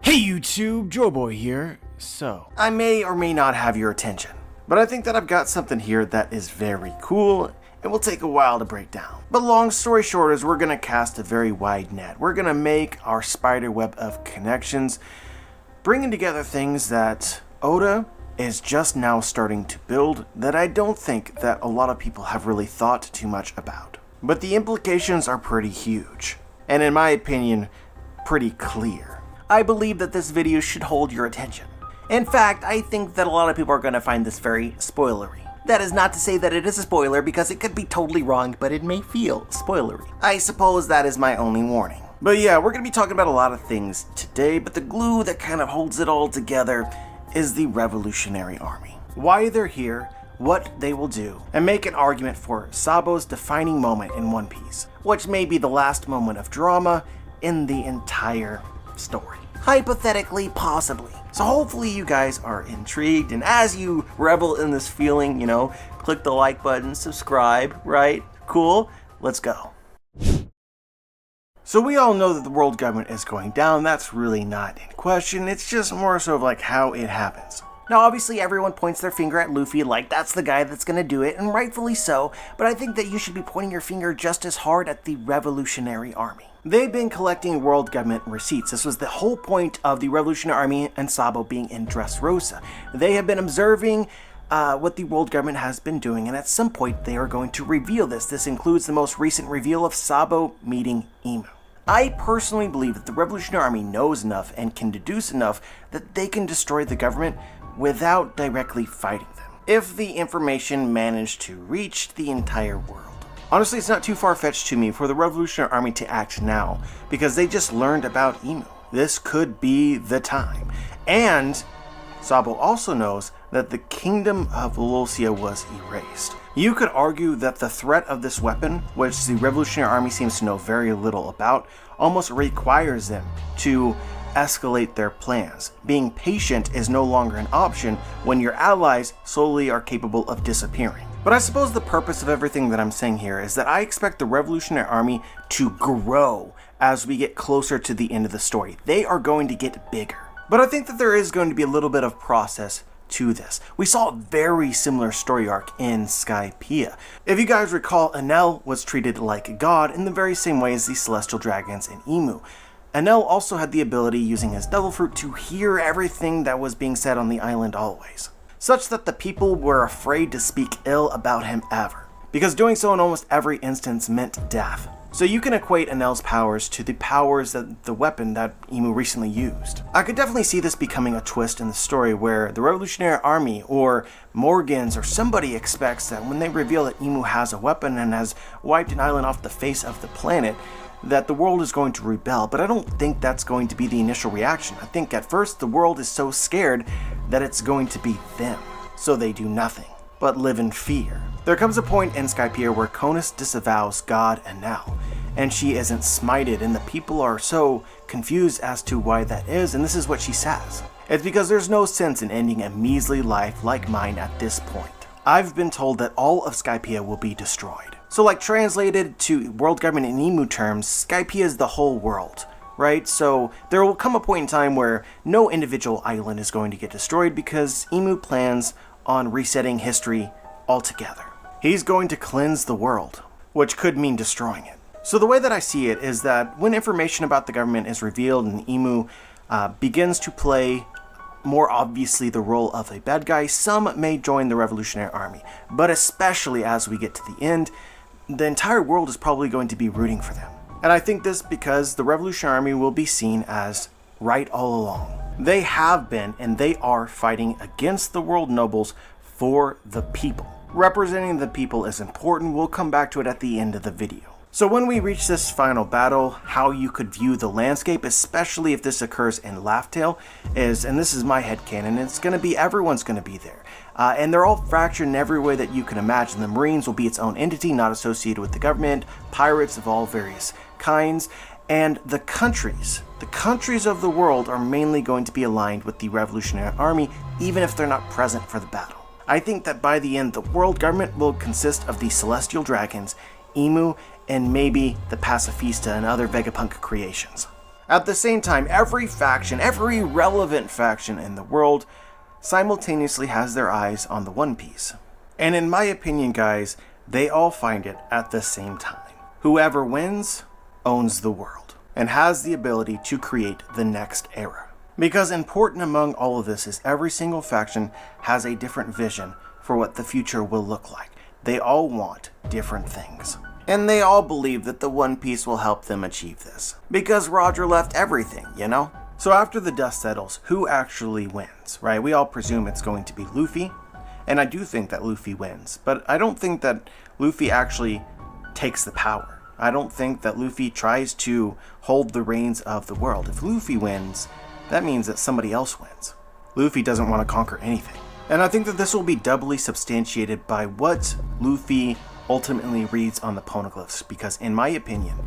Hey YouTube, Joeboy here. So, I may or may not have your attention, but I think that I've got something here that is very cool and will take a while to break down. But long story short is we're gonna cast a very wide net. We're gonna make our spider web of connections, bringing together things that Oda is just now starting to build that I don't think that a lot of people have really thought too much about. But the implications are pretty huge, and in my opinion, pretty clear. I believe that this video should hold your attention. In fact, I think that a lot of people are going to find this very spoilery. That is not to say that it is a spoiler, because it could be totally wrong, but it may feel spoilery. I suppose that is my only warning. But yeah, we're going to be talking about a lot of things today, but the glue that kind of holds it all together is the Revolutionary Army. Why they're here, what they will do, and make an argument for Sabo's defining moment in One Piece, which may be the last moment of drama in the entire story. Hypothetically, possibly. So hopefully you guys are intrigued, and as you revel in this feeling, click the like button, subscribe, right? Cool? Let's go. So we all know that the world government is going down. That's really not in question. It's just more so of like how it happens. Now obviously everyone points their finger at Luffy like that's the guy that's gonna do it, and rightfully so, but I think that you should be pointing your finger just as hard at the Revolutionary Army. They've been collecting world government receipts. This was the whole point of the Revolutionary Army and Sabo being in Dressrosa. They have been observing what the world government has been doing, and at some point they are going to reveal this. This includes the most recent reveal of Sabo meeting Imu. I personally believe that the Revolutionary Army knows enough and can deduce enough that they can destroy the government without directly fighting them, if the information managed to reach the entire world. Honestly, it's not too far-fetched to me for the Revolutionary Army to act now, because they just learned about Imu. This could be the time. And Sabo also knows that the kingdom of Lucia was erased. You could argue that the threat of this weapon, which the Revolutionary Army seems to know very little about, almost requires them to escalate their plans. Being patient is no longer an option when your allies solely are capable of disappearing. But I suppose the purpose of everything that I'm saying here is that I expect the Revolutionary Army to grow as we get closer to the end of the story. They are going to get bigger. But I think that there is going to be a little bit of process to this. We saw a very similar story arc in Skypiea. If you guys recall, Enel was treated like a god in the very same way as the Celestial Dragons in Imu. Enel also had the ability, using his Devil Fruit, to hear everything that was being said on the island always, such that the people were afraid to speak ill about him ever, because doing so in almost every instance meant death. So you can equate Enel's powers to the powers that the weapon that Imu recently used. I could definitely see this becoming a twist in the story where the Revolutionary Army or Morgans or somebody expects that when they reveal that Imu has a weapon and has wiped an island off the face of the planet, that the world is going to rebel, but I don't think that's going to be the initial reaction. I think at first the world is so scared that it's going to be them, so they do nothing but live in fear. There comes a point in Skypiea where Conus disavows God Enel, and she isn't smited, and the people are so confused as to why that is, and this is what she says. It's because there's no sense in ending a measly life like mine at this point. I've been told that all of Skypiea will be destroyed. So like translated to world government in Imu terms, Skypiea is the whole world, right? So there will come a point in time where no individual island is going to get destroyed because Imu plans on resetting history altogether. He's going to cleanse the world, which could mean destroying it. So the way that I see it is that when information about the government is revealed and Imu begins to play more obviously the role of a bad guy, some may join the Revolutionary Army. But especially as we get to the end, the entire world is probably going to be rooting for them. And I think this because the Revolutionary Army will be seen as right all along. They have been and they are fighting against the world nobles for the people. Representing the people is important. We'll come back to it at the end of the video. So when we reach this final battle, how you could view the landscape, especially if this occurs in Laugh Tale, is, and this is my headcanon, it's going to be everyone's going to be there. And they're all fractured in every way that you can imagine. The Marines will be its own entity, not associated with the government, pirates of all various kinds, and the countries of the world are mainly going to be aligned with the Revolutionary Army, even if they're not present for the battle. I think that by the end, the world government will consist of the Celestial Dragons, Imu, and maybe the Pacifista and other Vegapunk creations. At the same time, every faction, every relevant faction in the world simultaneously has their eyes on the One Piece. And in my opinion, guys, they all find it at the same time. Whoever wins owns the world and has the ability to create the next era. Because important among all of this is every single faction has a different vision for what the future will look like. They all want different things. And they all believe that the One Piece will help them achieve this. Because Roger left everything, you know? So after the dust settles, who actually wins, right? We all presume it's going to be Luffy. And I do think that Luffy wins. But I don't think that Luffy actually takes the power. I don't think that Luffy tries to hold the reins of the world. If Luffy wins, that means that somebody else wins. Luffy doesn't want to conquer anything. And I think that this will be doubly substantiated by what Luffy ultimately reads on the poneglyphs, because in my opinion,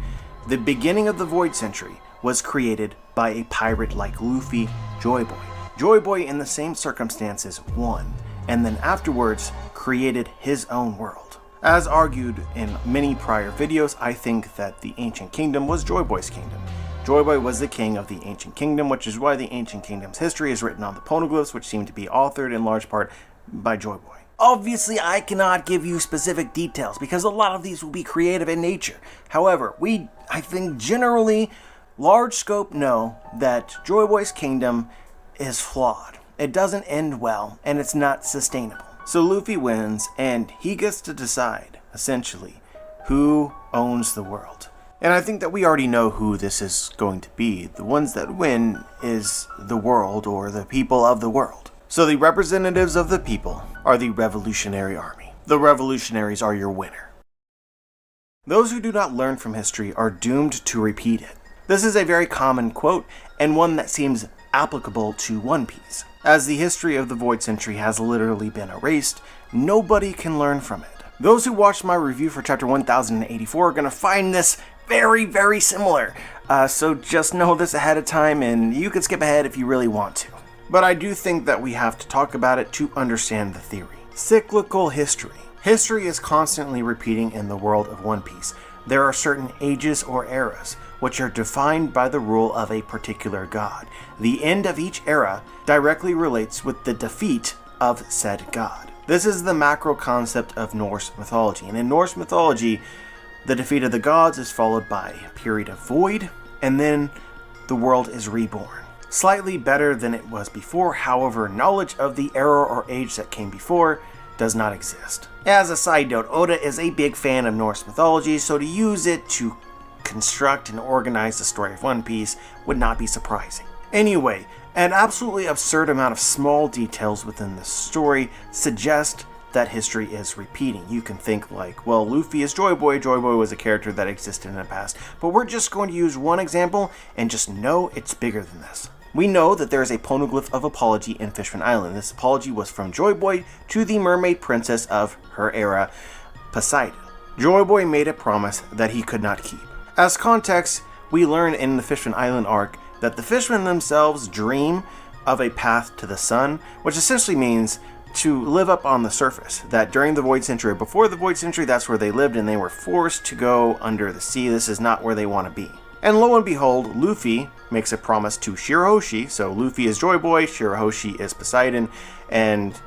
the beginning of the Void Century was created by a pirate like Luffy, Joy Boy. Joy Boy, in the same circumstances, won, and then afterwards created his own world. As argued in many prior videos, I think that the Ancient Kingdom was Joy Boy's kingdom. Joy Boy was the king of the Ancient Kingdom, which is why the Ancient Kingdom's history is written on the poneglyphs, which seem to be authored in large part by Joy Boy. Obviously, I cannot give you specific details because a lot of these will be creative in nature. However, I think generally, large scope know that Joy Boy's kingdom is flawed. It doesn't end well, and it's not sustainable. So Luffy wins, and he gets to decide, essentially, who owns the world. And I think that we already know who this is going to be. The ones that win is the world, or the people of the world. So the representatives of the people are the Revolutionary Army. The revolutionaries are your winner. Those who do not learn from history are doomed to repeat it. This is a very common quote, and one that seems applicable to One Piece. As the history of the Void Century has literally been erased, nobody can learn from it. Those who watched my review for chapter 1084 are going to find this very, very similar. So just know this ahead of time, and you can skip ahead if you really want to. But I do think that we have to talk about it to understand the theory. Cyclical history. History is constantly repeating in the world of One Piece. There are certain ages or eras, which are defined by the rule of a particular god. The end of each era directly relates with the defeat of said god. This is the macro concept of Norse mythology. And in Norse mythology, the defeat of the gods is followed by a period of void, and then the world is reborn. Slightly better than it was before, however, knowledge of the era or age that came before does not exist. As a side note, Oda is a big fan of Norse mythology, so to use it to construct and organize the story of One Piece would not be surprising. Anyway, an absolutely absurd amount of small details within the story suggest that history is repeating. You can think like, well, Luffy is Joy Boy. Joy Boy was a character that existed in the past. But we're just going to use one example and just know it's bigger than this. We know that there is a poneglyph of apology in Fishman Island. This apology was from Joy Boy to the mermaid princess of her era, Poseidon. Joy Boy made a promise that he could not keep. As context, we learn in the Fishman Island arc that the fishmen themselves dream of a path to the sun, which essentially means to live up on the surface. That during the Void Century, before the Void Century, that's where they lived, and they were forced to go under the sea. This is not where they want to be. And lo and behold, Luffy makes a promise to Shirahoshi. So Luffy is Joy Boy, Shirahoshi is Poseidon, and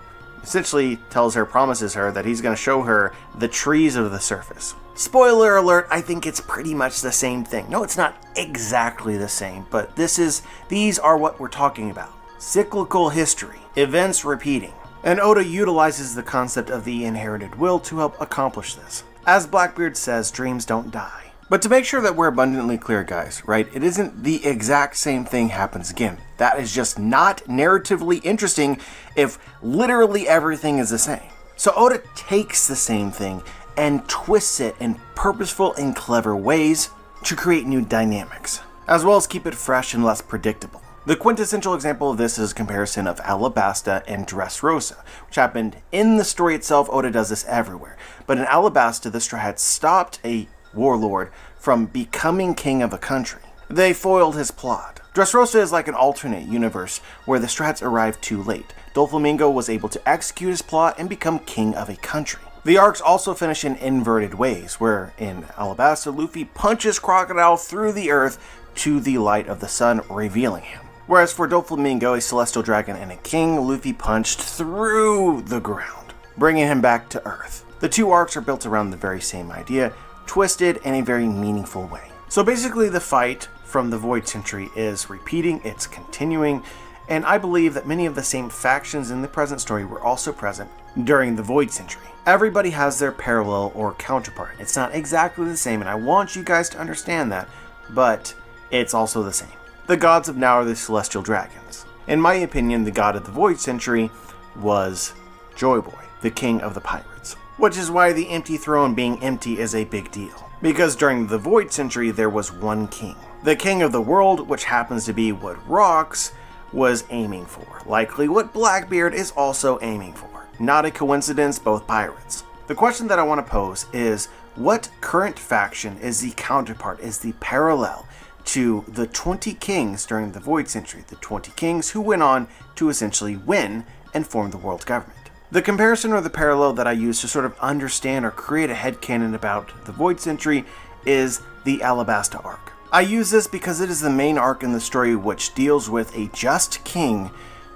essentially promises her that he's going to show her the trees of the surface. Spoiler alert, I think it's pretty much the same thing. No, it's not exactly the same, but these are what we're talking about. Cyclical history, events repeating. And Oda utilizes the concept of the inherited will to help accomplish this. As Blackbeard says, dreams don't die. But to make sure that we're abundantly clear, guys, right, it isn't the exact same thing happens again. That is just not narratively interesting if literally everything is the same. So Oda takes the same thing and twists it in purposeful and clever ways to create new dynamics, as well as keep it fresh and less predictable. The quintessential example of this is a comparison of Alabasta and Dressrosa, which happened in the story itself. Oda does this everywhere. But in Alabasta, the Straw Hats stopped a warlord from becoming king of a country. They foiled his plot. Dressrosa is like an alternate universe where the Straw Hats arrived too late. Doflamingo was able to execute his plot and become king of a country. The arcs also finish in inverted ways, where in Alabasta, Luffy punches Crocodile through the earth to the light of the sun, revealing him. Whereas for Doflamingo, a celestial dragon and a king, Luffy punched through the ground, bringing him back to Earth. The two arcs are built around the very same idea, twisted in a very meaningful way. So basically the fight from the Void Century is repeating, it's continuing, and I believe that many of the same factions in the present story were also present during the Void Century. Everybody has their parallel or counterpart. It's not exactly the same, and I want you guys to understand that, but it's also the same. The gods of now are the celestial dragons. In my opinion, the god of the Void Century was Joy Boy, the king of the pirates. Which is why the empty throne being empty is a big deal. Because during the Void Century, there was one king. The king of the world, which happens to be what Rocks was aiming for. Likely what Blackbeard is also aiming for. Not a coincidence, both pirates. The question that I want to pose is, what current faction is the counterpart, is the parallel to the 20 kings during the Void Century, the 20 kings who went on to essentially win and form the world government? The comparison or the parallel that I use to sort of understand or create a headcanon about the Void Century is the Alabasta arc. I use this because it is the main arc in the story which deals with a just king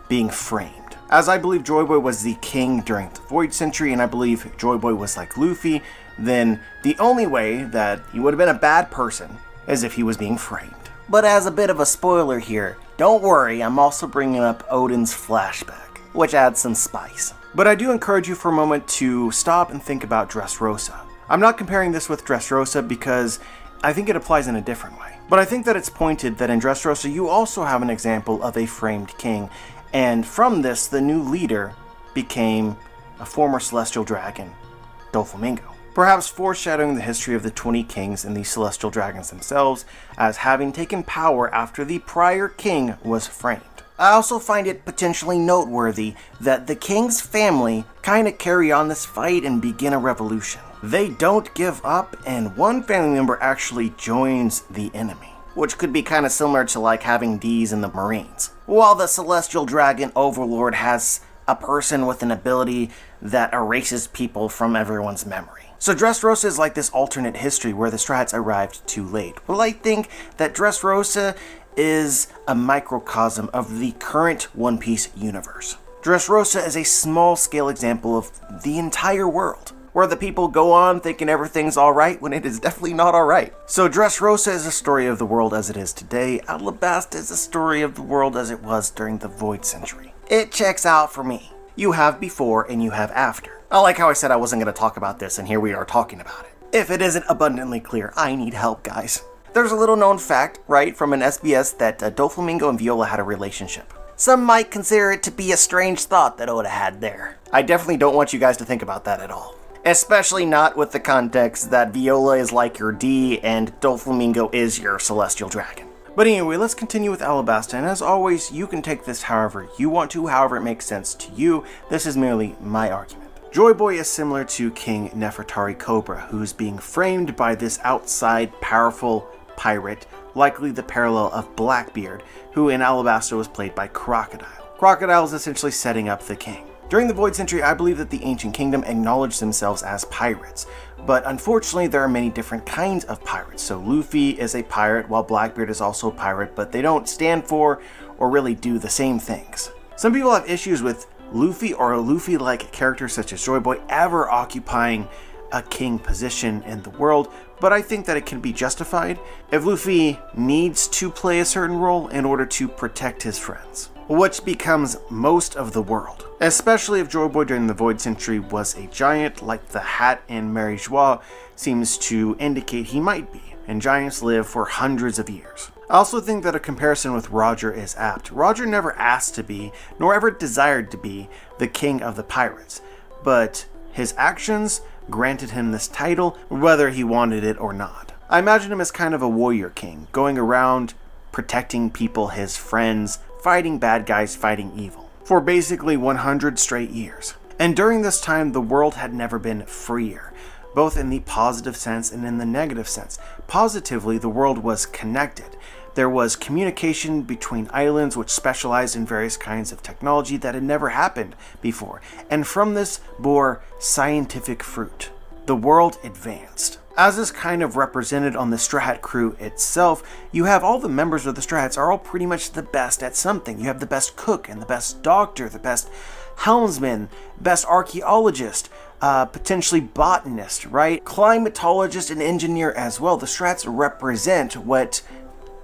being framed. As I believe Joy Boy was the king during the Void Century, and I believe Joy Boy was like Luffy, then the only way that he would have been a bad person is if he was being framed. But as a bit of a spoiler here, don't worry, I'm also bringing up Odin's flashback, which adds some spice. But I do encourage you for a moment to stop and think about Dressrosa. I'm not comparing this with Dressrosa because I think it applies in a different way. But I think that it's pointed that in Dressrosa you also have an example of a framed king, and from this the new leader became a former celestial dragon, Doflamingo. Perhaps foreshadowing the history of the 20 kings and the celestial dragons themselves as having taken power after the prior king was framed. I also find it potentially noteworthy that the king's family kind of carry on this fight and begin a revolution. They don't give up, and one family member actually joins the enemy, which could be kind of similar to like having D's in the Marines. While the celestial dragon overlord has a person with an ability that erases people from everyone's memory. So Dressrosa is like this alternate history where the Strats arrived too late. Well, I think that Dressrosa is a microcosm of the current One Piece universe. Dressrosa is a small-scale example of the entire world, where the people go on thinking everything's alright when it is definitely not alright. So Dressrosa is a story of the world as it is today. Alabasta is a story of the world as it was during the Void Century. It checks out for me. You have before and you have after. I like how I said I wasn't going to talk about this, and here we are talking about it. If it isn't abundantly clear, I need help, guys. There's a little known fact, right, from an SBS that Doflamingo and Viola had a relationship. Some might consider it to be a strange thought that Oda had there. I definitely don't want you guys to think about that at all. Especially not with the context that Viola is like your D and Doflamingo is your celestial dragon. But anyway, let's continue with Alabasta, and as always, you can take this however you want to, however it makes sense to you. This is merely my argument. Joy Boy is similar to King Nefertari Cobra, who's being framed by this outside powerful pirate, likely the parallel of Blackbeard, who in Alabasta was played by Crocodile. Crocodile is essentially setting up the king. During the Void Century, I believe that the Ancient Kingdom acknowledged themselves as pirates, but unfortunately there are many different kinds of pirates. So Luffy is a pirate, while Blackbeard is also a pirate, but they don't stand for or really do the same things. Some people have issues with Luffy or a Luffy-like character such as Joy Boy ever occupying a king position in the world, but I think that it can be justified if Luffy needs to play a certain role in order to protect his friends, which becomes most of the world. Especially if Joy Boy during the Void Century was a giant, like the hat in Mary Joie seems to indicate he might be, and giants live for hundreds of years. I also think that a comparison with Roger is apt. Roger never asked to be, nor ever desired to be, the king of the pirates, but his actions granted him this title, whether he wanted it or not. I imagine him as kind of a warrior king, going around protecting people, his friends, fighting bad guys, fighting evil, for basically 100 straight years. And during this time, the world had never been freer, both in the positive sense and in the negative sense. Positively, the world was connected. There was communication between islands which specialized in various kinds of technology that had never happened before, and from this bore scientific fruit. the world advanced. As is kind of represented on the Straw Hat crew itself, you have all the members of the Straw Hats are all pretty much the best at something. You have the best cook and the best doctor, the best helmsman, best archaeologist, potentially botanist, right? Climatologist and engineer as well. The Straw Hats represent what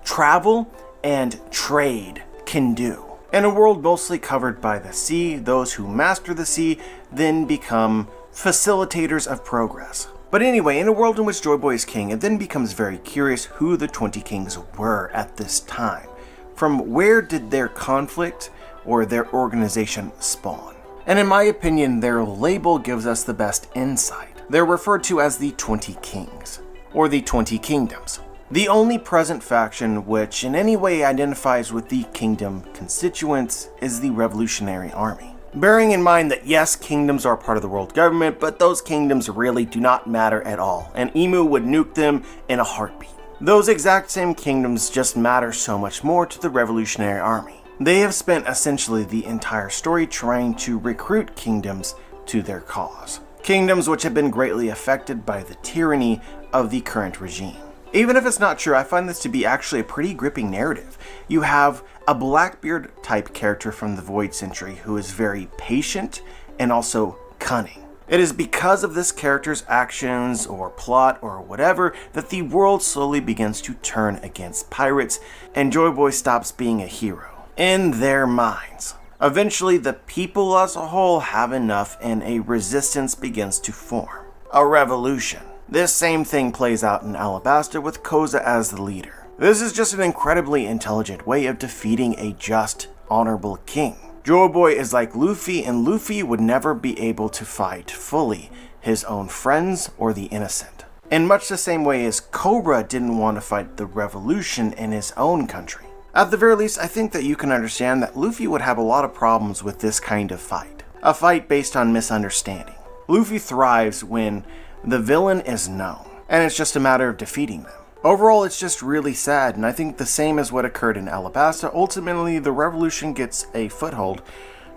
travel and trade can do. In a world mostly covered by the sea, those who master the sea then become facilitators of progress. But anyway, in a world in which Joy Boy is king, it then becomes very curious who the 20 kings were at this time. From where did their conflict or their organization spawn? And in my opinion, their label gives us the best insight. They're referred to as the 20 kings, or the 20 kingdoms. The only present faction which in any way identifies with the kingdom constituents is the Revolutionary Army. Bearing in mind that yes, kingdoms are part of the world government, but those kingdoms really do not matter at all, and Emu would nuke them in a heartbeat. Those exact same kingdoms just matter so much more to the Revolutionary Army. They have spent essentially the entire story trying to recruit kingdoms to their cause. Kingdoms which have been greatly affected by the tyranny of the current regime. Even if it's not true, I find this to be actually a pretty gripping narrative. You have a Blackbeard type character from the Void Century who is very patient and also cunning. It is because of this character's actions or plot or whatever that the world slowly begins to turn against pirates and Joy Boy stops being a hero in their minds. Eventually, the people as a whole have enough and a resistance begins to form. A revolution. This same thing plays out in Alabasta with Koza as the leader. This is just an incredibly intelligent way of defeating a just, honorable king. Joy Boy is like Luffy, and Luffy would never be able to fight fully his own friends or the innocent. In much the same way as Cobra didn't want to fight the revolution in his own country. At the very least, I think that you can understand that Luffy would have a lot of problems with this kind of fight. A fight based on misunderstanding. Luffy thrives when the villain is known, and it's just a matter of defeating them. Overall, it's just really sad, and I think the same as what occurred in Alabasta. Ultimately, the revolution gets a foothold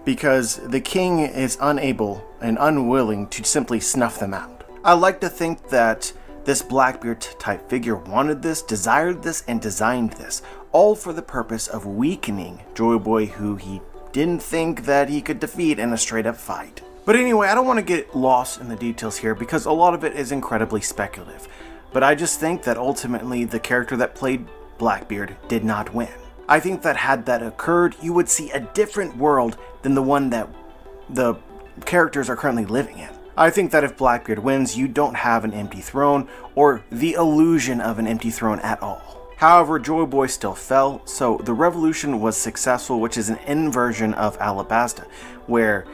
because the king is unable and unwilling to simply snuff them out. I like to think that this Blackbeard type figure wanted this, desired this, and designed this, all for the purpose of weakening Joy Boy, who he didn't think that he could defeat in a straight up fight. But anyway, I don't want to get lost in the details here because a lot of it is incredibly speculative. But I just think that ultimately the character that played Blackbeard did not win. I think that had that occurred, you would see a different world than the one that the characters are currently living in. I think that if Blackbeard wins, you don't have an empty throne or the illusion of an empty throne at all. However, Joy Boy still fell, so the revolution was successful, which is an inversion of Alabasta, where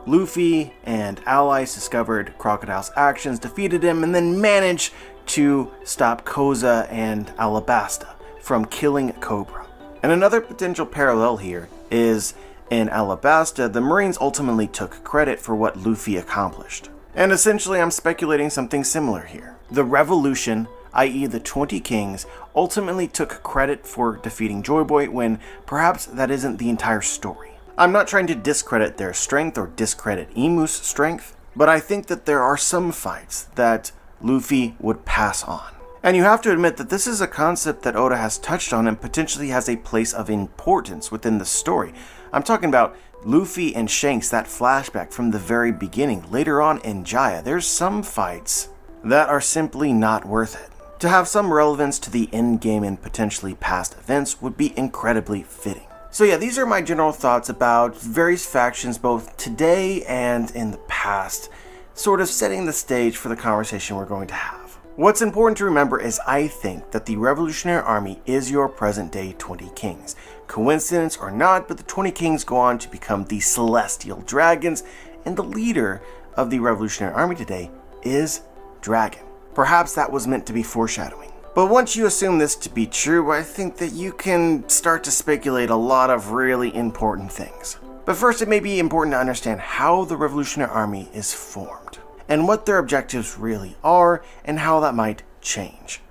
Luffy and allies discovered Crocodile's actions, defeated him, and then managed to stop Koza and Alabasta from killing Cobra. And another potential parallel here is in Alabasta, the Marines ultimately took credit for what Luffy accomplished. And essentially, I'm speculating something similar here. The revolution, i.e. the 20 kings, ultimately took credit for defeating Joy Boy when perhaps that isn't the entire story. I'm not trying to discredit their strength or discredit Emu's strength, but I think that there are some fights that Luffy would pass on. And you have to admit that this is a concept that Oda has touched on and potentially has a place of importance within the story. I'm talking about Luffy and Shanks, that flashback from the very beginning, later on in Jaya. There's some fights that are simply not worth it. To have some relevance to the endgame and potentially past events would be incredibly fitting. So yeah, these are my general thoughts about various factions both today and in the past, sort of setting the stage for the conversation we're going to have. What's important to remember is I think that the Revolutionary Army is your present day 20 kings. Coincidence or not, but the 20 kings go on to become the Celestial Dragons, and the leader of the Revolutionary Army today is Dragon. Perhaps that was meant to be foreshadowing. But once you assume this to be true, I think that you can start to speculate a lot of really important things. But first, it may be important to understand how the Revolutionary Army is formed, and what their objectives really are, and how that might change.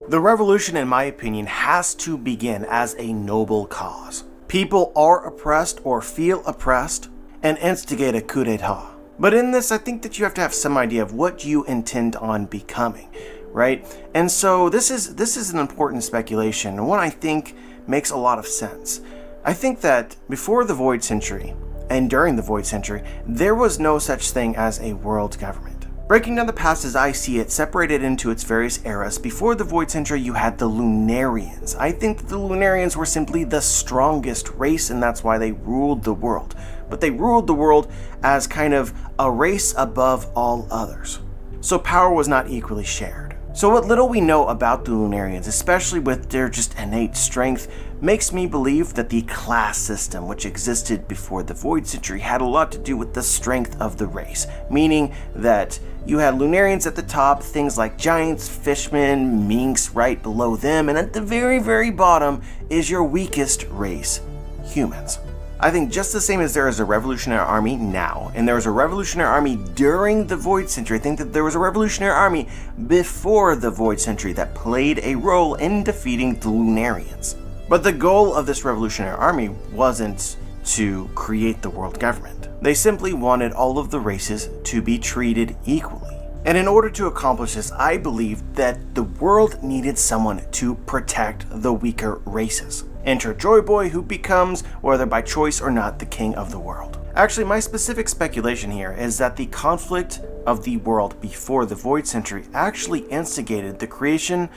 The revolution, in my opinion, has to begin as a noble cause. People are oppressed or feel oppressed and instigate a coup d'etat. But in this, I think that you have to have some idea of what you intend on becoming, right? And so this is an important speculation, and one I think makes a lot of sense. I think that before the Void Century and during the Void Century, there was no such thing as a world government. Breaking down the past as I see it, separated into its various eras, before the Void Century you had the Lunarians. I think that the Lunarians were simply the strongest race, and that's why they ruled the world. But they ruled the world as kind of a race above all others. So power was not equally shared. So what little we know about the Lunarians, especially with their just innate strength, makes me believe that the class system which existed before the Void Century had a lot to do with the strength of the race, meaning that you had Lunarians at the top, things like giants, fishmen, minks right below them, and at the very, very bottom is your weakest race, humans. I think just the same as there is a revolutionary army now, and there was a revolutionary army during the Void Century, I think that there was a revolutionary army before the Void Century that played a role in defeating the Lunarians. But the goal of this revolutionary army wasn't to create the world government. They simply wanted all of the races to be treated equally. And in order to accomplish this, I believed that the world needed someone to protect the weaker races. Enter Joy Boy, who becomes, whether by choice or not, the king of the world. Actually, my specific speculation here is that the conflict of the world before the Void Century actually instigated the creation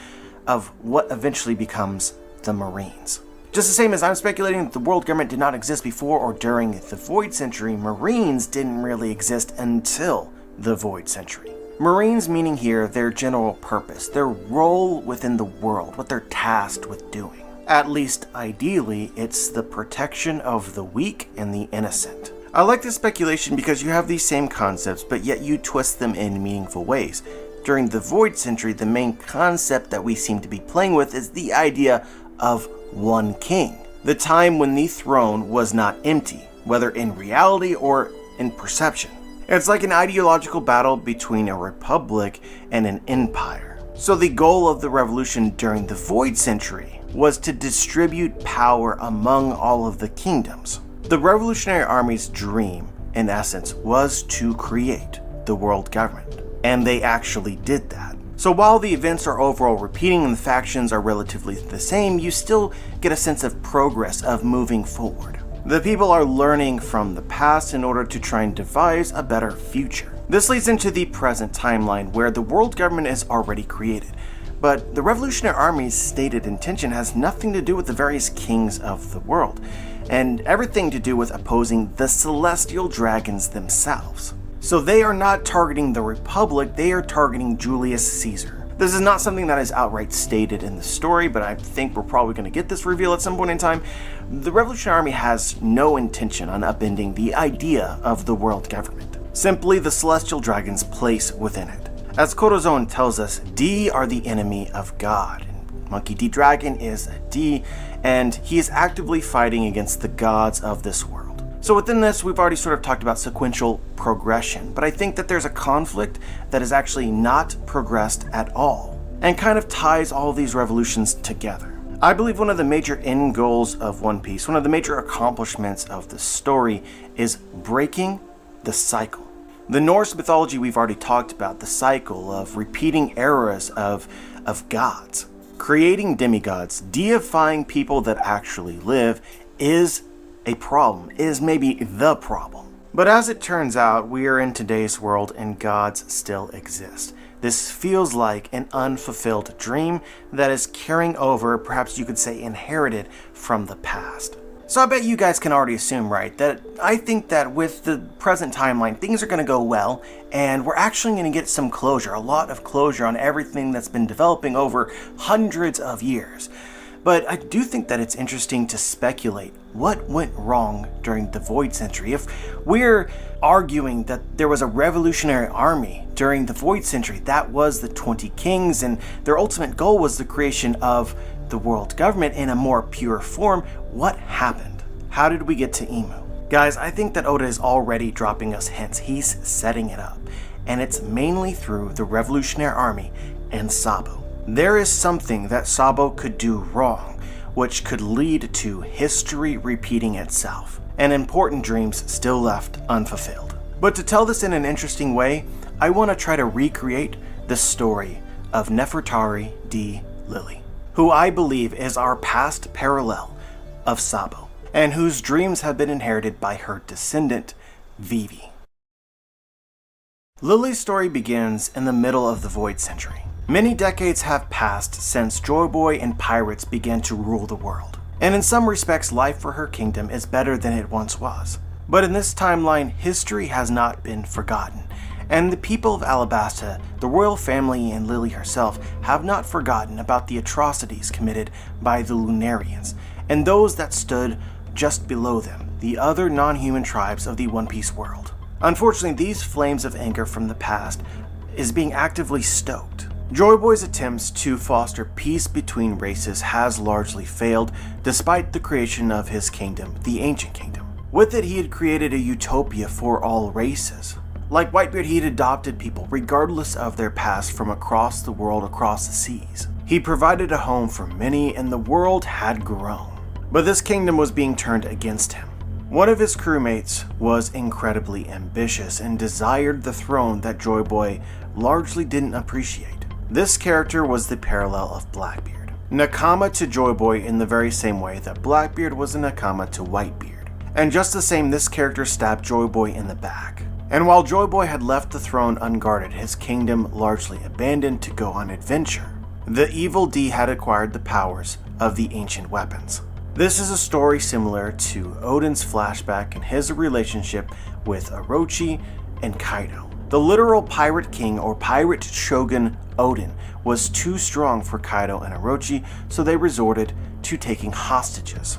of what eventually becomes the Marines. Just the same as I'm speculating that the world government did not exist before or during the Void Century, Marines didn't really exist until the Void Century. Marines meaning here their general purpose, their role within the world, what they're tasked with doing. At least ideally, it's the protection of the weak and the innocent. I like this speculation because you have these same concepts, but yet you twist them in meaningful ways. During the Void Century, the main concept that we seem to be playing with is the idea of one king. The time when the throne was not empty, whether in reality or in perception. It's like an ideological battle between a republic and an empire. So the goal of the revolution during the Void Century was to distribute power among all of the kingdoms. The Revolutionary Army's dream, in essence, was to create the world government. And they actually did that. So while the events are overall repeating and the factions are relatively the same, you still get a sense of progress, of moving forward. The people are learning from the past in order to try and devise a better future. This leads into the present timeline where the world government is already created. But the Revolutionary Army's stated intention has nothing to do with the various kings of the world, and everything to do with opposing the celestial dragons themselves. So they are not targeting the Republic, they are targeting Julius Caesar. This is not something that is outright stated in the story, but I think we're probably going to get this reveal at some point in time. The Revolutionary Army has no intention on upending the idea of the world government, simply the celestial dragon's place within it. As Corazon tells us, D are the enemy of God. Monkey D. Dragon is a D, and he is actively fighting against the gods of this world. So within this, we've already sort of talked about sequential progression, but I think that there's a conflict that is actually not progressed at all, and kind of ties all these revolutions together. I believe one of the major end goals of One Piece, one of the major accomplishments of the story, is breaking the cycle. The Norse mythology we've already talked about, the cycle of repeating eras of gods. Creating demigods, deifying people that actually live is a problem, is maybe the problem. But as it turns out, we are in today's world and gods still exist. This feels like an unfulfilled dream that is carrying over, perhaps you could say inherited, from the past. So I bet you guys can already assume, right, that I think that with the present timeline, things are going to go well, and we're actually going to get some closure, a lot of closure on everything that's been developing over hundreds of years. But I do think that it's interesting to speculate what went wrong during the Void Century. If we're arguing that there was a revolutionary army during the Void Century, that was the 20 Kings, and their ultimate goal was the creation of the world government in a more pure form, what happened? How did we get to Emu? Guys, I think that Oda is already dropping us hints. He's setting it up, and it's mainly through the Revolutionary Army and Sabo. There is something that Sabo could do wrong, which could lead to history repeating itself, and important dreams still left unfulfilled. But to tell this in an interesting way, I want to try to recreate the story of Nefertari D. Lily, who I believe is our past parallel of Sabo, and whose dreams have been inherited by her descendant, Vivi. Lily's story begins in the middle of the Void Century. Many decades have passed since Joy Boy and pirates began to rule the world, and in some respects life for her kingdom is better than it once was. But in this timeline, history has not been forgotten, and the people of Alabasta, the royal family, and Lily herself have not forgotten about the atrocities committed by the Lunarians and those that stood just below them, the other non-human tribes of the One Piece world. Unfortunately, these flames of anger from the past is being actively stoked. Joy Boy's attempts to foster peace between races has largely failed, despite the creation of his kingdom, the Ancient Kingdom. With it, he had created a utopia for all races. Like Whitebeard, he had adopted people regardless of their past from across the world, across the seas. He provided a home for many, and the world had grown. But this kingdom was being turned against him. One of his crewmates was incredibly ambitious and desired the throne that Joy Boy largely didn't appreciate. This character was the parallel of Blackbeard, Nakama to Joy Boy in the very same way that Blackbeard was a Nakama to Whitebeard. And just the same, this character stabbed Joy Boy in the back. And while Joy Boy had left the throne unguarded, his kingdom largely abandoned to go on adventure, the evil D had acquired the powers of the ancient weapons. This is a story similar to Odin's flashback and his relationship with Orochi and Kaido. The literal pirate king or pirate shogun Odin was too strong for Kaido and Orochi, so they resorted to taking hostages.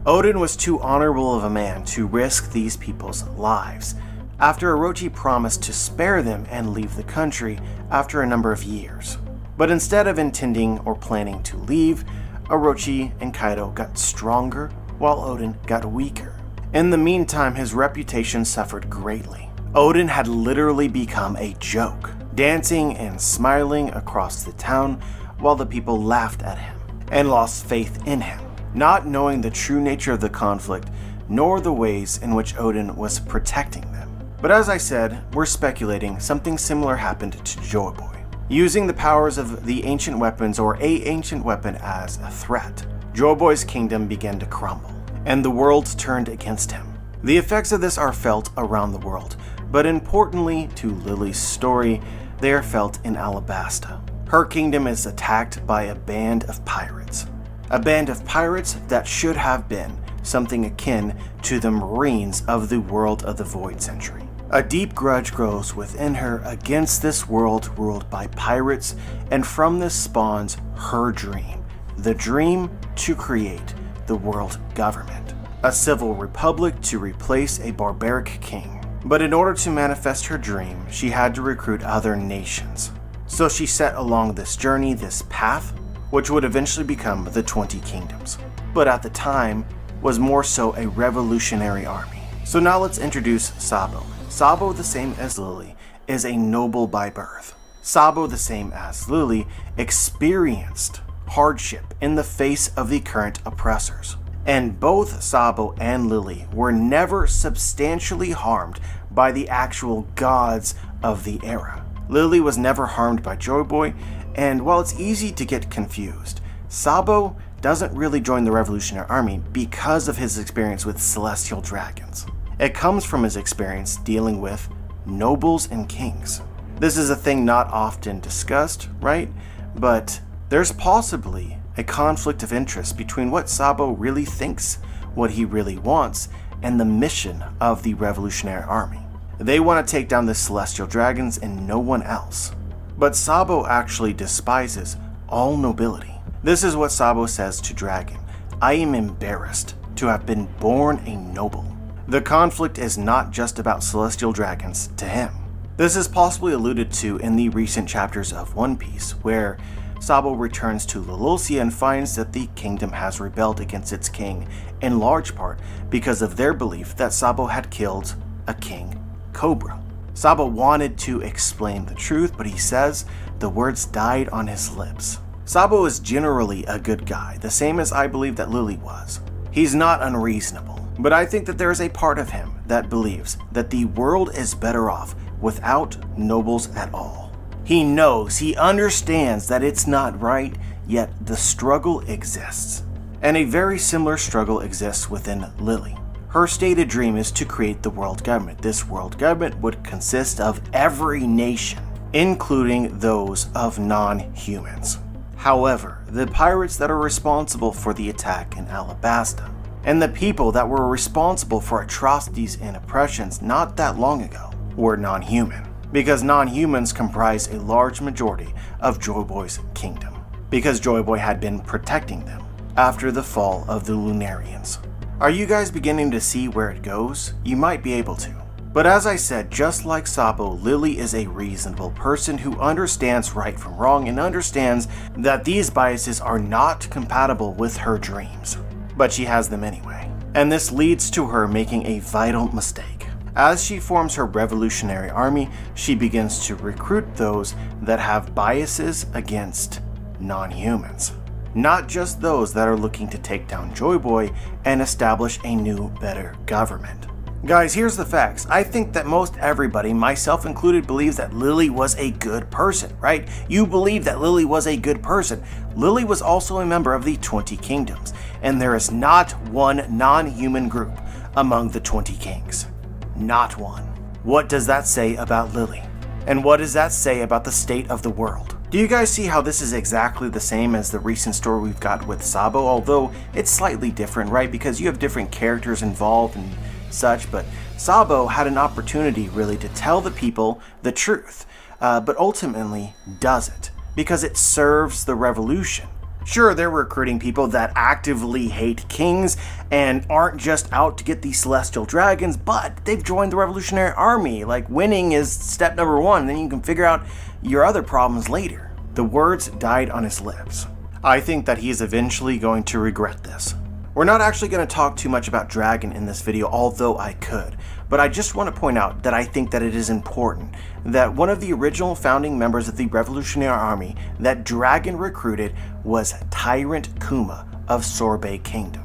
Odin was too honorable of a man to risk these people's lives, after Orochi promised to spare them and leave the country after a number of years. But instead of intending or planning to leave, Orochi and Kaido got stronger while Odin got weaker. In the meantime, his reputation suffered greatly. Odin had literally become a joke, dancing and smiling across the town while the people laughed at him and lost faith in him, not knowing the true nature of the conflict nor the ways in which Odin was protecting them. But as I said, we're speculating something similar happened to Joy Boy. Using the powers of the ancient weapons or a ancient weapon as a threat, Joy Boy's kingdom began to crumble, and the world turned against him. The effects of this are felt around the world, but importantly to Lily's story, they are felt in Alabasta. Her kingdom is attacked by a band of pirates. A band of pirates that should have been something akin to the Marines of the world of the Void Century. A deep grudge grows within her against this world ruled by pirates, and from this spawns her dream. The dream to create the world government. A civil republic to replace a barbaric king. But in order to manifest her dream, she had to recruit other nations. So she set along this journey, this path, which would eventually become the 20 Kingdoms. But at the time, was more so a revolutionary army. So now let's introduce Sabo. Sabo, the same as Lily, is a noble by birth. Sabo, the same as Lily, experienced hardship in the face of the current oppressors. And both Sabo and Lily were never substantially harmed by the actual gods of the era. Lily was never harmed by Joy Boy, and while it's easy to get confused, Sabo doesn't really join the Revolutionary Army because of his experience with celestial dragons. It comes from his experience dealing with nobles and kings. This is a thing not often discussed, right? But there's possibly a conflict of interest between what Sabo really thinks, what he really wants, and the mission of the Revolutionary Army. They want to take down the celestial dragons and no one else. But Sabo actually despises all nobility. This is what Sabo says to Dragon: "I am embarrassed to have been born a noble." The conflict is not just about celestial dragons to him. This is possibly alluded to in the recent chapters of One Piece, where Sabo returns to Lolosia and finds that the kingdom has rebelled against its king, in large part because of their belief that Sabo had killed a king cobra. Sabo wanted to explain the truth, but he says the words died on his lips. Sabo is generally a good guy, the same as I believe that Lily was. He's not unreasonable, but I think that there is a part of him that believes that the world is better off without nobles at all. He knows, he understands that it's not right, yet the struggle exists. And a very similar struggle exists within Lily. Her stated dream is to create the world government. This world government would consist of every nation, including those of non-humans. However, the pirates that are responsible for the attack in Alabasta, and the people that were responsible for atrocities and oppressions not that long ago, were non-human, because non-humans comprise a large majority of Joy Boy's kingdom, because Joy Boy had been protecting them after the fall of the Lunarians. Are you guys beginning to see where it goes? You might be able to. But as I said, just like Sabo, Lily is a reasonable person who understands right from wrong and understands that these biases are not compatible with her dreams. But she has them anyway. And this leads to her making a vital mistake. As she forms her revolutionary army, she begins to recruit those that have biases against non-humans. Not just those that are looking to take down Joy Boy and establish a new, better government. Guys, here's the facts. I think that most everybody, myself included, believes that Lily was a good person, right? You believe that Lily was a good person. Lily was also a member of the 20 Kingdoms, and there is not one non-human group among the 20 Kings. Not one. What does that say about Lily? And what does that say about the state of the world? Do you guys see how this is exactly the same as the recent story we've got with Sabo, although it's slightly different, right? Because you have different characters involved and such, but Sabo had an opportunity really to tell the people the truth, but ultimately doesn't, because it serves the revolution. Sure, they're recruiting people that actively hate kings and aren't just out to get these celestial dragons, but they've joined the revolutionary army. Like, winning is step number one, then you can figure out your other problems later. The words died on his lips. I think that he is eventually going to regret this. We're not actually going to talk too much about Dragon in this video, although I could, but I just want to point out that I think that it is important that one of the original founding members of the Revolutionary Army that Dragon recruited was Tyrant Kuma of Sorbet Kingdom.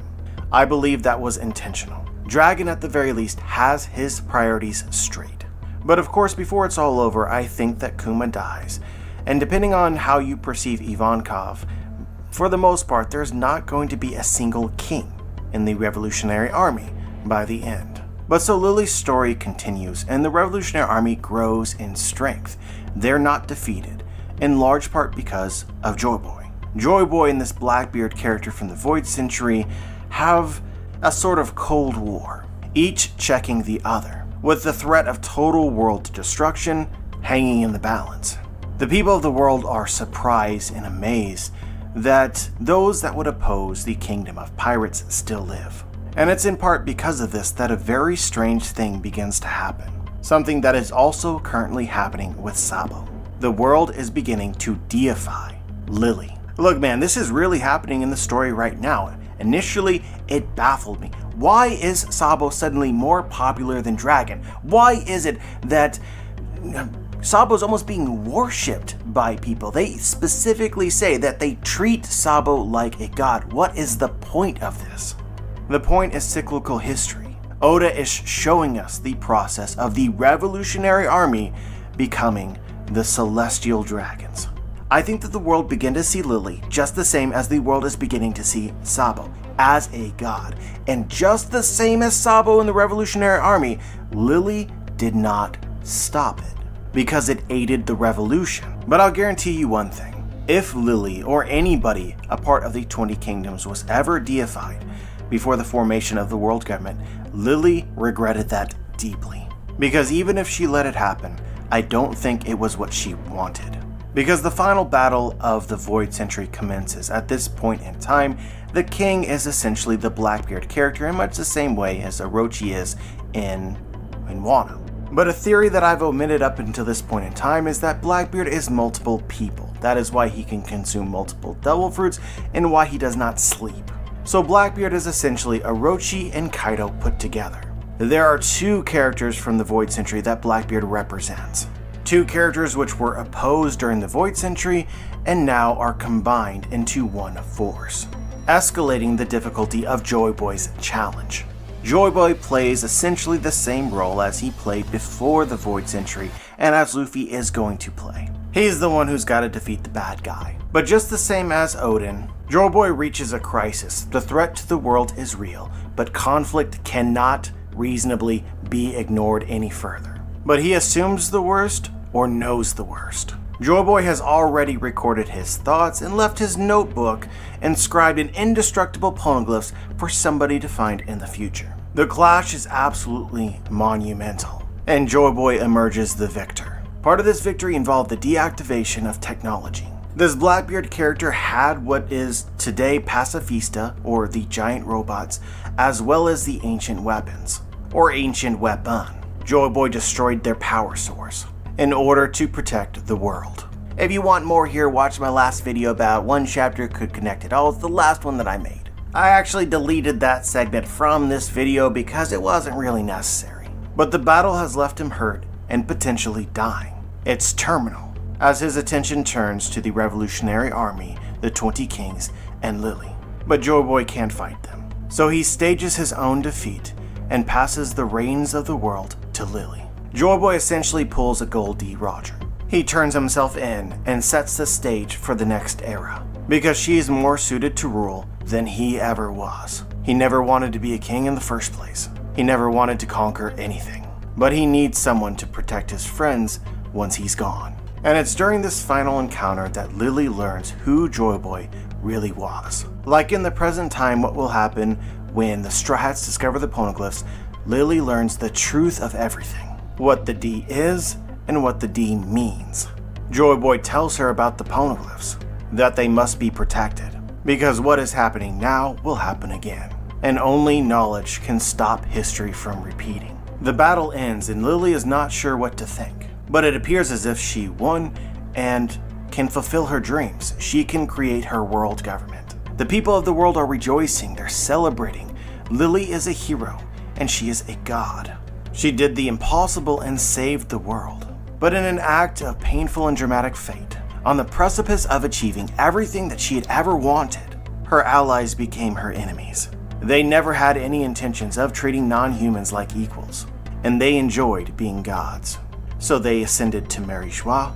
I believe that was intentional. Dragon, at the very least, has his priorities straight. But of course, before it's all over, I think that Kuma dies, and depending on how you perceive Ivankov, for the most part, there's not going to be a single king in the Revolutionary Army by the end. But so Lily's story continues, and the Revolutionary Army grows in strength. They're not defeated, in large part because of Joy Boy. Joy Boy and this Blackbeard character from the Void Century have a sort of Cold War, each checking the other, with the threat of total world destruction hanging in the balance. The people of the world are surprised and amazed that those that would oppose the kingdom of pirates still live. And it's in part because of this that a very strange thing begins to happen. Something that is also currently happening with Sabo. The world is beginning to deify Lily. Look man, this is really happening in the story right now. Initially, it baffled me. Why is Sabo suddenly more popular than Dragon? Why is it that Sabo's almost being worshipped by people? They specifically say that they treat Sabo like a god. What is the point of this? The point is cyclical history. Oda is showing us the process of the Revolutionary Army becoming the Celestial Dragons. I think that the world began to see Lily just the same as the world is beginning to see Sabo, as a god. And just the same as Sabo in the Revolutionary Army, Lily did not stop it, because it aided the revolution. But I'll guarantee you one thing. If Lily, or anybody a part of the 20 Kingdoms, was ever deified before the formation of the world government, Lily regretted that deeply. Because even if she let it happen, I don't think it was what she wanted. Because the final battle of the Void Century commences. At this point in time, the king is essentially the Blackbeard character in much the same way as Orochi is in Wano. But a theory that I've omitted up until this point in time is that Blackbeard is multiple people. That is why he can consume multiple devil fruits and why he does not sleep. So Blackbeard is essentially Orochi and Kaido put together. There are two characters from the Void Century that Blackbeard represents. Two characters which were opposed during the Void Century and now are combined into one force, escalating the difficulty of Joy Boy's challenge. Joy Boy plays essentially the same role as he played before the Void Century and as Luffy is going to play. He's the one who's got to defeat the bad guy. But just the same as Odin, Joy Boy reaches a crisis. The threat to the world is real, but conflict cannot reasonably be ignored any further. But he assumes the worst or knows the worst. Joy Boy has already recorded his thoughts and left his notebook inscribed in indestructible poneglyphs for somebody to find in the future. The clash is absolutely monumental, and Joy Boy emerges the victor. Part of this victory involved the deactivation of technology. This Blackbeard character had what is today Pacifista, or the giant robots, as well as the ancient weapons, or ancient weapon. Joy Boy destroyed their power source in order to protect the world. If you want more here, watch my last video about one chapter could connect it all. It's the last one that I made. I actually deleted that segment from this video because it wasn't really necessary. But the battle has left him hurt and potentially dying. It's terminal, as his attention turns to the Revolutionary Army, the 20 Kings, and Lily. But Joy Boy can't fight them. So he stages his own defeat and passes the reins of the world to Lily. Joy Boy essentially pulls a Gold D. Roger. He turns himself in and sets the stage for the next era, because she is more suited to rule than he ever was. He never wanted to be a king in the first place. He never wanted to conquer anything. But he needs someone to protect his friends once he's gone. And it's during this final encounter that Lily learns who Joy Boy really was. Like in the present time, what will happen when the Straw Hats discover the poneglyphs, Lily learns the truth of everything. What the D is and what the D means. Joy Boy tells her about the poneglyphs, that they must be protected, because what is happening now will happen again, and only knowledge can stop history from repeating. The battle ends and Lily is not sure what to think, but it appears as if she won and can fulfill her dreams. She can create her world government. The people of the world are rejoicing, they're celebrating. Lily is a hero, and she is a god. She did the impossible and saved the world. But in an act of painful and dramatic fate, on the precipice of achieving everything that she had ever wanted, her allies became her enemies. They never had any intentions of treating non-humans like equals, and they enjoyed being gods. So they ascended to Mary Joie,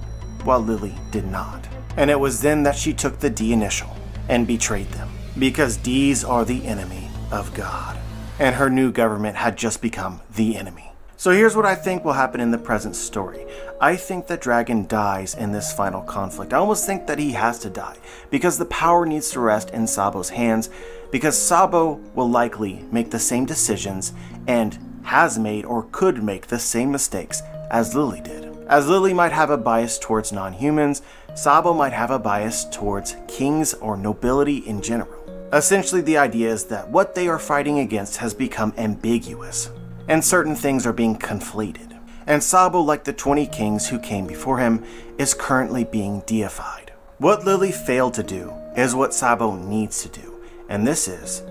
while Lily did not. And it was then that she took the D initial and betrayed them, because Ds are the enemy of God. And her new government had just become the enemy. So here's what I think will happen in the present story. I think that Dragon dies in this final conflict. I almost think that he has to die, because the power needs to rest in Sabo's hands, because Sabo will likely make the same decisions and has made or could make the same mistakes as Lily did. As Lily might have a bias towards non-humans, Sabo might have a bias towards kings or nobility in general. Essentially, the idea is that what they are fighting against has become ambiguous, and certain things are being conflated. And Sabo, like the 20 kings who came before him, is currently being deified. What Lily failed to do is what Sabo needs to do, and this is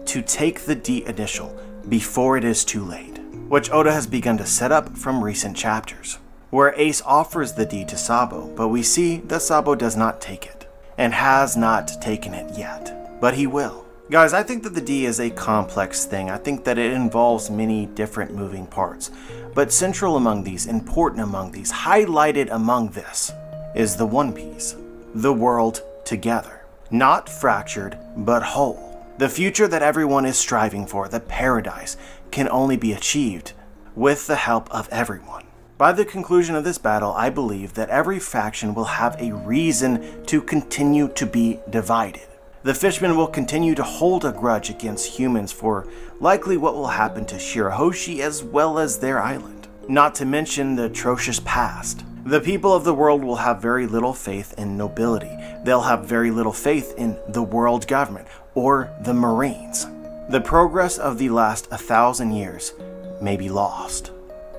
to take the D initial before it is too late, which Oda has begun to set up from recent chapters, where Ace offers the D to Sabo, but we see that Sabo does not take it, and has not taken it yet. But he will. Guys, I think that the D is a complex thing. I think that it involves many different moving parts. But central among these, important among these, highlighted among this, is the One Piece. The world together. Not fractured, but whole. The future that everyone is striving for, the paradise, can only be achieved with the help of everyone. By the conclusion of this battle, I believe that every faction will have a reason to continue to be divided. The Fishmen will continue to hold a grudge against humans for likely what will happen to Shirahoshi as well as their island. Not to mention the atrocious past. The people of the world will have very little faith in nobility. They'll have very little faith in the world government or the Marines. The progress of the last 1,000 years may be lost,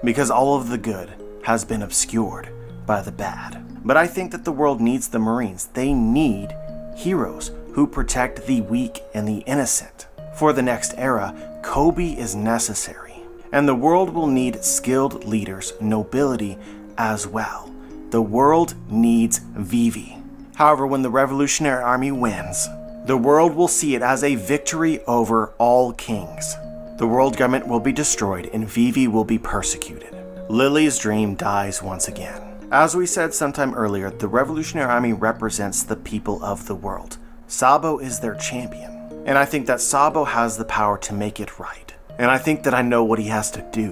because all of the good has been obscured by the bad. But I think that the world needs the Marines. They need heroes who protect the weak and the innocent. For the next era, Kobe is necessary, and the world will need skilled leaders, nobility as well. The world needs Vivi. However, when the Revolutionary Army wins, the world will see it as a victory over all kings. The world government will be destroyed and Vivi will be persecuted. Lily's dream dies once again. As we said sometime earlier, the Revolutionary Army represents the people of the world. Sabo is their champion. And I think that Sabo has the power to make it right. And I think that I know what he has to do.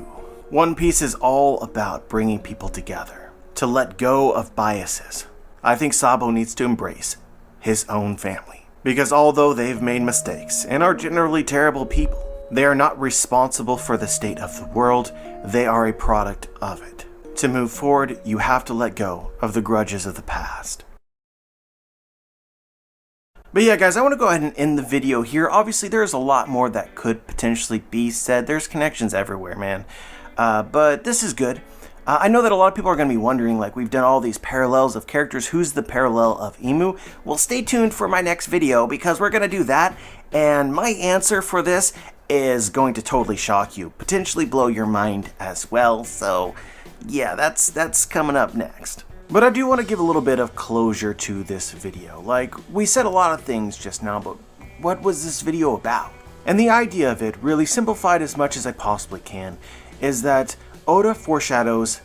One Piece is all about bringing people together, to let go of biases. I think Sabo needs to embrace his own family. Because although they've made mistakes and are generally terrible people, they are not responsible for the state of the world, they are a product of it. To move forward, you have to let go of the grudges of the past. But yeah, guys, I want to go ahead and end the video here. Obviously, there's a lot more that could potentially be said. There's connections everywhere, man. But this is good. I know that a lot of people are going to be wondering, like, we've done all these parallels of characters. Who's the parallel of Emu? Well, stay tuned for my next video because we're going to do that. And my answer for this is going to totally shock you, potentially blow your mind as well. So, yeah, that's coming up next. But I do want to give a little bit of closure to this video. Like, we said a lot of things just now, but what was this video about? And the idea of it, really simplified as much as I possibly can, is that Oda foreshadows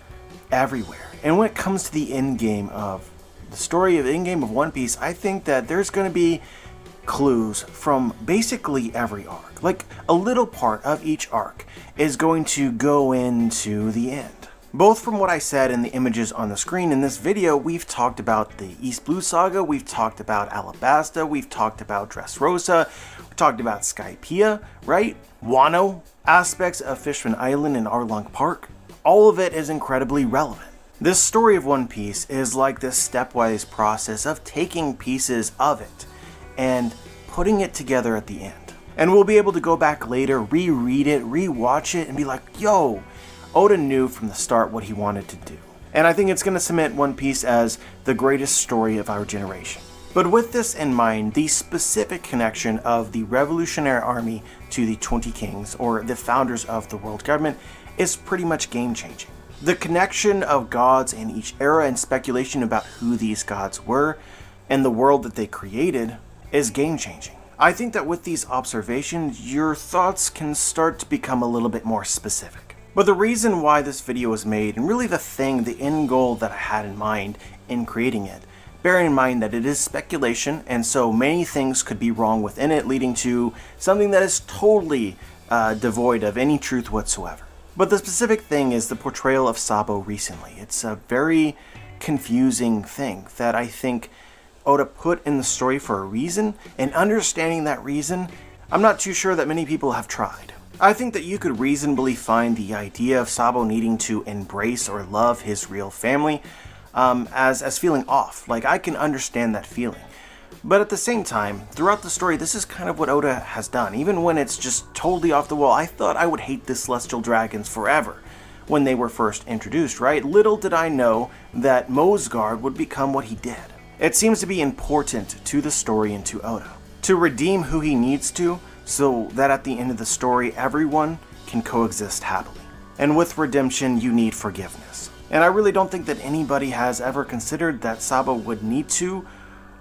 everywhere. And when it comes to the endgame of the story of the endgame of One Piece, I think that there's going to be clues from basically every arc. Like, a little part of each arc is going to go into the end. Both from what I said and the images on the screen in this video, we've talked about the East Blue Saga, we've talked about Alabasta, we've talked about Dressrosa, we talked about Skypiea, right? Wano, aspects of Fishman Island and Arlong Park. All of it is incredibly relevant. This story of One Piece is like this stepwise process of taking pieces of it and putting it together at the end. And we'll be able to go back later, reread it, rewatch it, and be like, yo, Oda knew from the start what he wanted to do. And I think it's going to cement One Piece as the greatest story of our generation. But with this in mind, the specific connection of the Revolutionary Army to the 20 Kings, or the founders of the world government, is pretty much game-changing. The connection of gods in each era and speculation about who these gods were and the world that they created is game-changing. I think that with these observations, your thoughts can start to become a little bit more specific. But the reason why this video was made, and really the end goal that I had in mind in creating it, bearing in mind that it is speculation, and so many things could be wrong within it, leading to something that is totally devoid of any truth whatsoever. But the specific thing is the portrayal of Sabo recently. It's a very confusing thing that I think Oda put in the story for a reason, and understanding that reason, I'm not too sure that many people have tried. I think that you could reasonably find the idea of Sabo needing to embrace or love his real family as feeling off. Like, I can understand that feeling. But at the same time, throughout the story, this is kind of what Oda has done. Even when it's just totally off the wall, I thought I would hate the Celestial Dragons forever when they were first introduced, right? Little did I know that Mosgard would become what he did. It seems to be important to the story and to Oda to redeem who he needs to, so that at the end of the story, everyone can coexist happily. And with redemption, you need forgiveness. And I really don't think that anybody has ever considered that Sabo would need to,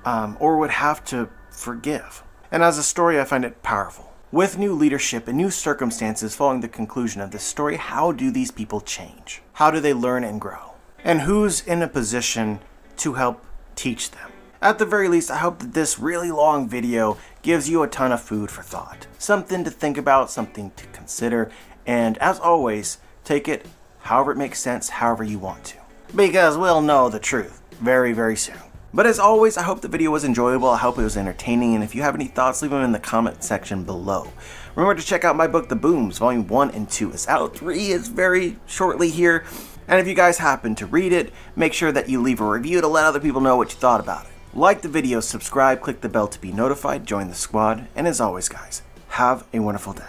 or would have to forgive. And as a story, I find it powerful. With new leadership and new circumstances following the conclusion of this story, how do these people change? How do they learn and grow? And who's in a position to help teach them? At the very least, I hope that this really long video gives you a ton of food for thought. Something to think about, something to consider, and as always, take it however it makes sense, however you want to. Because we'll know the truth very, very soon. But as always, I hope the video was enjoyable, I hope it was entertaining, and if you have any thoughts, leave them in the comment section below. Remember to check out my book, The Booms, Volume 1 and 2 is out, 3 is very shortly here, and if you guys happen to read it, make sure that you leave a review to let other people know what you thought about it. Like the video, subscribe, click the bell to be notified, join the squad, and as always guys, have a wonderful day.